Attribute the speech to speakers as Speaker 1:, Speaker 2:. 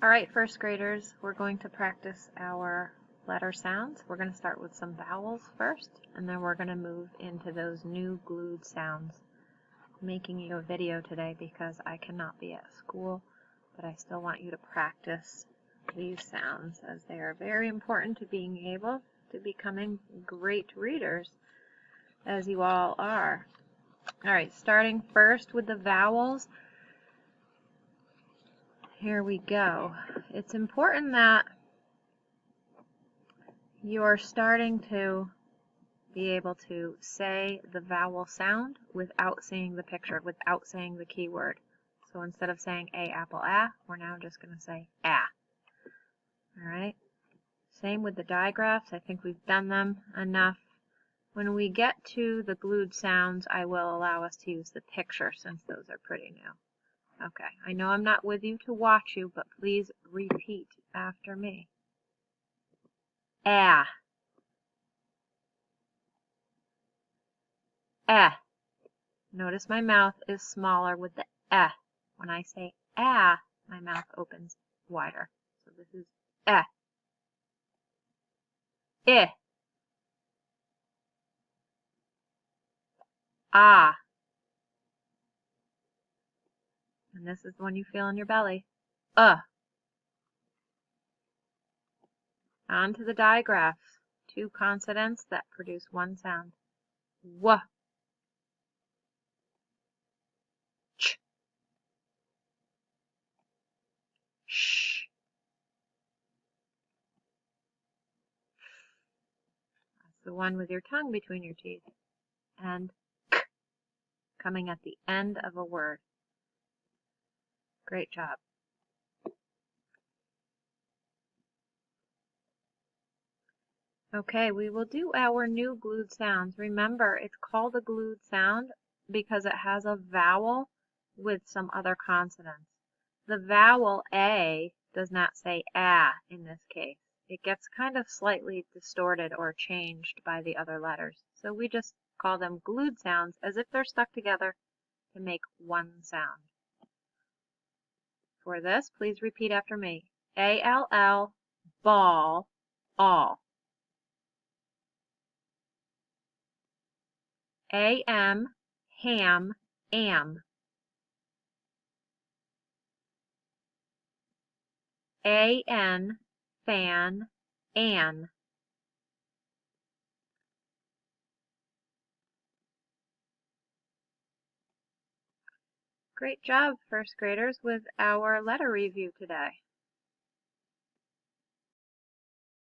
Speaker 1: All right, first graders, we're going to practice our letter sounds. We're going to start with some vowels first, and then we're going to move into those new glued sounds. I'm making you a video today because I cannot be at school, but I still want you to practice these sounds as they are very important to being able to becoming great readers, as you all are. All right, starting first with the vowels. Here we go. It's important that you're starting to be able to say the vowel sound without seeing the picture, without saying the keyword. So instead of saying a apple ah, we're now just going to say ah. All right. Same with the digraphs. I think we've done them enough. When we get to the glued sounds, I will allow us to use the picture since those are pretty new. Okay, I know I'm not with you to watch you, but please repeat after me. Ah. Eh. Notice my mouth is smaller with the eh. When I say ah, my mouth opens wider. So this is eh. I. Ah. And this is the one you feel in your belly. On to the digraphs. Two consonants that produce one sound. W. Ch. Sh. That's the one with your tongue between your teeth. And k, coming at the end of a word. Great job. Okay, we will do our new glued sounds. Remember, it's called a glued sound because it has a vowel with some other consonants. The vowel A does not say ah in this case. It gets kind of slightly distorted or changed by the other letters. So we just call them glued sounds as if they're stuck together to make one sound. For this, please repeat after me. A-L-L, ball, all. A-M, ham, am. A-N, fan, an. Great job, first graders, with our letter review today.